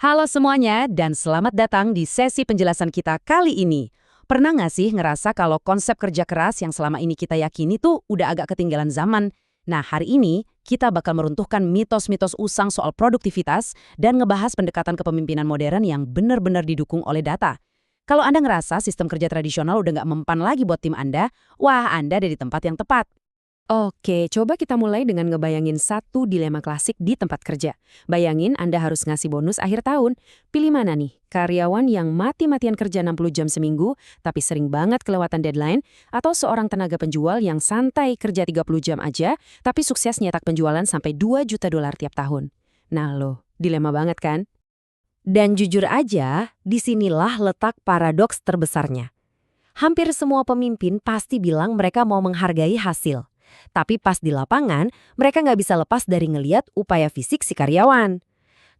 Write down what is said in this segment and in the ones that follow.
Halo semuanya, dan selamat datang di sesi penjelasan kita kali ini. Pernah nggak sih ngerasa kalau konsep kerja keras yang selama ini kita yakini tuh udah agak ketinggalan zaman? Nah, hari ini kita bakal meruntuhkan mitos-mitos usang soal produktivitas dan ngebahas pendekatan kepemimpinan modern yang benar-benar didukung oleh data. Kalau Anda ngerasa sistem kerja tradisional udah nggak mempan lagi buat tim Anda, wah Anda ada di tempat yang tepat. Oke, coba kita mulai dengan ngebayangin satu dilema klasik di tempat kerja. Bayangin Anda harus ngasih bonus akhir tahun. Pilih mana nih? Karyawan yang mati-matian kerja 60 jam seminggu, tapi sering banget kelewatan deadline, atau seorang tenaga penjual yang santai kerja 30 jam aja, tapi sukses nyetak penjualan sampai 2 juta dolar tiap tahun. Nah loh, dilema banget kan? Dan jujur aja, disinilah letak paradoks terbesarnya. Hampir semua pemimpin pasti bilang mereka mau menghargai hasil. Tapi pas di lapangan, mereka nggak bisa lepas dari ngeliat upaya fisik si karyawan.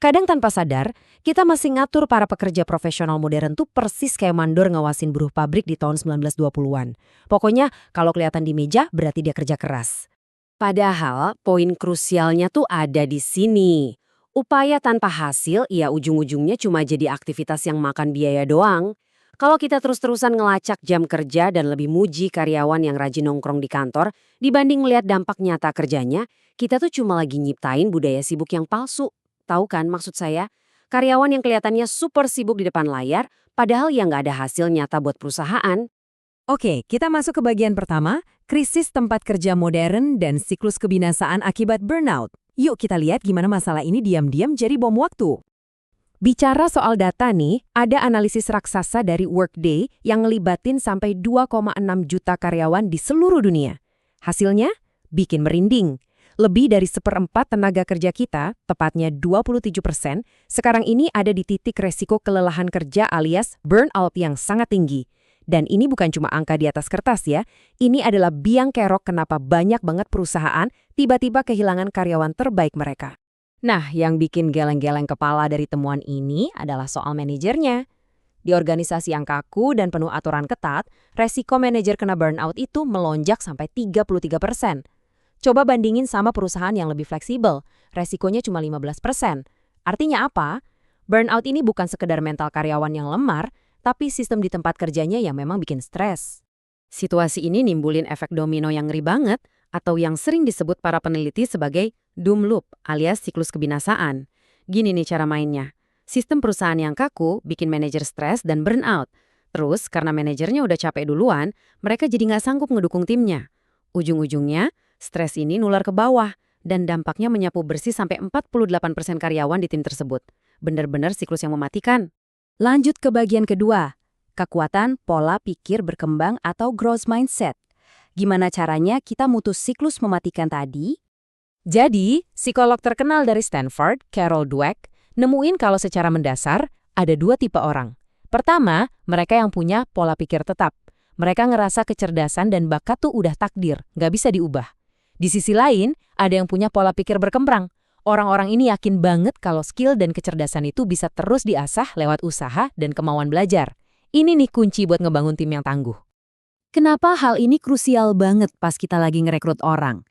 Kadang tanpa sadar, kita masih ngatur para pekerja profesional modern tuh persis kayak mandor ngawasin buruh pabrik di tahun 1920-an. Pokoknya kalau kelihatan di meja berarti dia kerja keras. Padahal poin krusialnya tuh ada di sini. Upaya tanpa hasil ya ujung-ujungnya cuma jadi aktivitas yang makan biaya doang. Kalau kita terus-terusan ngelacak jam kerja dan lebih muji karyawan yang rajin nongkrong di kantor, dibanding melihat dampak nyata kerjanya, kita tuh cuma lagi nyiptain budaya sibuk yang palsu. Tahu kan maksud saya? Karyawan yang kelihatannya super sibuk di depan layar, padahal yang nggak ada hasil nyata buat perusahaan. Oke, kita masuk ke bagian pertama, krisis tempat kerja modern dan siklus kebinasaan akibat burnout. Yuk kita lihat gimana masalah ini diam-diam jadi bom waktu. Bicara soal data nih, ada analisis raksasa dari Workday yang ngelibatin sampai 2,6 juta karyawan di seluruh dunia. Hasilnya? Bikin merinding. Lebih dari 1/4 tenaga kerja kita, tepatnya 27%, sekarang ini ada di titik resiko kelelahan kerja alias burnout yang sangat tinggi. Dan ini bukan cuma angka di atas kertas ya, ini adalah biang kerok kenapa banyak banget perusahaan tiba-tiba kehilangan karyawan terbaik mereka. Nah, yang bikin geleng-geleng kepala dari temuan ini adalah soal manajernya. Di organisasi yang kaku dan penuh aturan ketat, resiko manajer kena burnout itu melonjak sampai 33%. Coba bandingin sama perusahaan yang lebih fleksibel, resikonya cuma 15%. Artinya apa? Burnout ini bukan sekedar mental karyawan yang lemar, tapi sistem di tempat kerjanya yang memang bikin stres. Situasi ini nimbulin efek domino yang ngeri banget, atau yang sering disebut para peneliti sebagai doom loop alias siklus kebinasaan. Gini nih cara mainnya. Sistem perusahaan yang kaku bikin manajer stres dan burnout. Terus karena manajernya udah capek duluan, mereka jadi nggak sanggup ngedukung timnya. Ujung-ujungnya, stres ini nular ke bawah dan dampaknya menyapu bersih sampai 48% karyawan di tim tersebut. Bener-bener siklus yang mematikan. Lanjut ke bagian kedua, kekuatan pola pikir berkembang atau growth mindset. Gimana caranya kita mutus siklus mematikan tadi? Jadi, psikolog terkenal dari Stanford, Carol Dweck, nemuin kalau secara mendasar ada 2 tipe orang. Pertama, mereka yang punya pola pikir tetap. Mereka ngerasa kecerdasan dan bakat tuh udah takdir, nggak bisa diubah. Di sisi lain, ada yang punya pola pikir berkembang. Orang-orang ini yakin banget kalau skill dan kecerdasan itu bisa terus diasah lewat usaha dan kemauan belajar. Ini nih kunci buat ngebangun tim yang tangguh. Kenapa hal ini krusial banget pas kita lagi ngerekrut orang?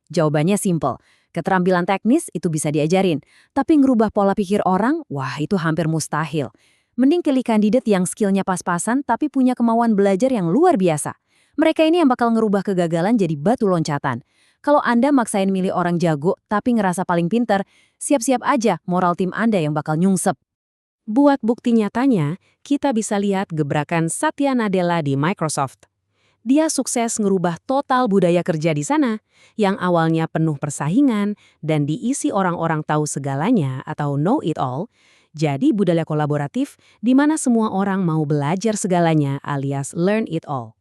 Jawabannya simpel. Keterampilan teknis itu bisa diajarin, tapi ngerubah pola pikir orang, wah itu hampir mustahil. Mending pilih kandidat yang skillnya pas-pasan tapi punya kemauan belajar yang luar biasa. Mereka ini yang bakal ngerubah kegagalan jadi batu loncatan. Kalau Anda maksain milih orang jago tapi ngerasa paling pinter, siap-siap aja moral tim Anda yang bakal nyungsep. Buat bukti nyatanya, kita bisa lihat gebrakan Satya Nadella di Microsoft. Dia sukses ngerubah total budaya kerja di sana, yang awalnya penuh persaingan dan diisi orang-orang tahu segalanya atau know it all, jadi budaya kolaboratif di mana semua orang mau belajar segalanya alias learn it all.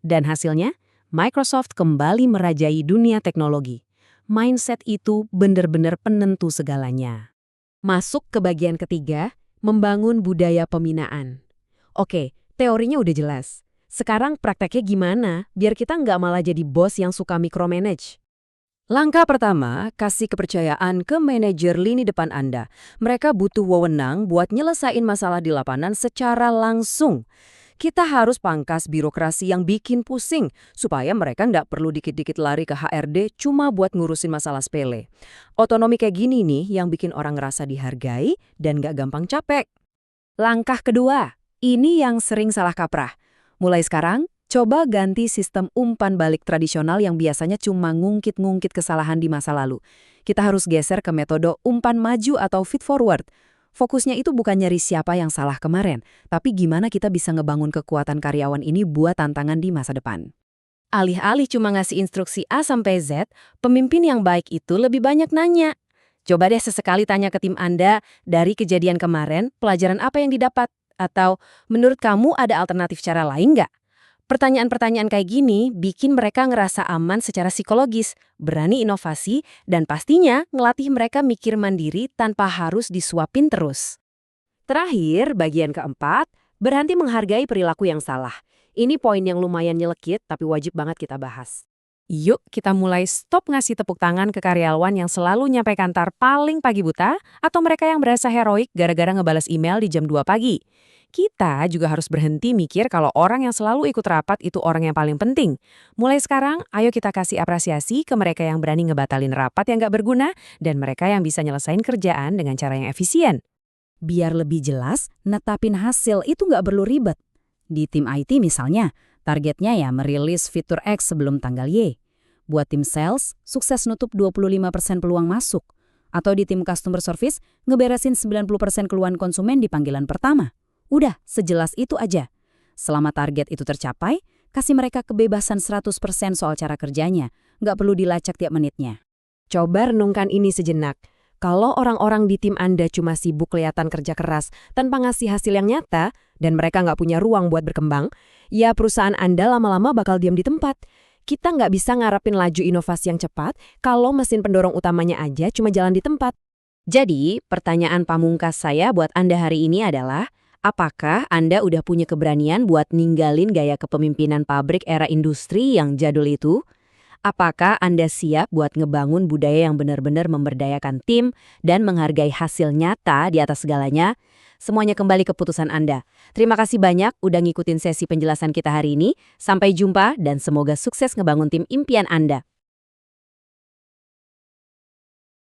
Dan hasilnya, Microsoft kembali merajai dunia teknologi. Mindset itu benar-benar penentu segalanya. Masuk ke bagian ketiga, membangun budaya pembinaan. Oke, teorinya udah jelas. Sekarang prakteknya gimana biar kita nggak malah jadi bos yang suka micromanage? Langkah pertama, kasih kepercayaan ke manajer lini depan Anda. Mereka butuh wewenang buat nyelesain masalah di lapangan secara langsung. Kita harus pangkas birokrasi yang bikin pusing, supaya mereka nggak perlu dikit-dikit lari ke HRD cuma buat ngurusin masalah sepele. Otonomi kayak gini nih yang bikin orang ngerasa dihargai dan nggak gampang capek. Langkah kedua, ini yang sering salah kaprah. Mulai sekarang, coba ganti sistem umpan balik tradisional yang biasanya cuma ngungkit-ngungkit kesalahan di masa lalu. Kita harus geser ke metode umpan maju atau feed forward. Fokusnya itu bukan nyari siapa yang salah kemarin, tapi gimana kita bisa ngebangun kekuatan karyawan ini buat tantangan di masa depan. Alih-alih cuma ngasih instruksi A sampai Z, pemimpin yang baik itu lebih banyak nanya. Coba deh sesekali tanya ke tim Anda, dari kejadian kemarin, pelajaran apa yang didapat? Atau, menurut kamu ada alternatif cara lain nggak? Pertanyaan-pertanyaan kayak gini bikin mereka ngerasa aman secara psikologis, berani inovasi, dan pastinya ngelatih mereka mikir mandiri tanpa harus disuapin terus. Terakhir, bagian keempat, berhenti menghargai perilaku yang salah. Ini poin yang lumayan nyelekit, tapi wajib banget kita bahas. Yuk, kita mulai stop ngasih tepuk tangan ke karyawan yang selalu nyampe kantor paling pagi buta, atau mereka yang berasa heroik gara-gara ngebalas email di jam 2 pagi. Kita juga harus berhenti mikir kalau orang yang selalu ikut rapat itu orang yang paling penting. Mulai sekarang, ayo kita kasih apresiasi ke mereka yang berani ngebatalin rapat yang gak berguna dan mereka yang bisa nyelesain kerjaan dengan cara yang efisien. Biar lebih jelas, netapin hasil itu nggak perlu ribet. Di tim IT misalnya, targetnya ya merilis fitur X sebelum tanggal Y. Buat tim sales, sukses nutup 25% peluang masuk. Atau di tim customer service, ngeberesin 90% keluhan konsumen di panggilan pertama. Udah, sejelas itu aja. Selama target itu tercapai, kasih mereka kebebasan 100% soal cara kerjanya. Nggak perlu dilacak tiap menitnya. Coba renungkan ini sejenak. Kalau orang-orang di tim Anda cuma sibuk kelihatan kerja keras tanpa ngasih hasil yang nyata, dan mereka nggak punya ruang buat berkembang, ya perusahaan Anda lama-lama bakal diam di tempat. Kita nggak bisa ngarepin laju inovasi yang cepat kalau mesin pendorong utamanya aja cuma jalan di tempat. Jadi, pertanyaan pamungkas saya buat Anda hari ini adalah, apakah Anda udah punya keberanian buat ninggalin gaya kepemimpinan pabrik era industri yang jadul itu? Apakah Anda siap buat ngebangun budaya yang benar-benar memberdayakan tim dan menghargai hasil nyata di atas segalanya? Semuanya kembali ke keputusan Anda. Terima kasih banyak udah ngikutin sesi penjelasan kita hari ini. Sampai jumpa dan semoga sukses ngebangun tim impian Anda.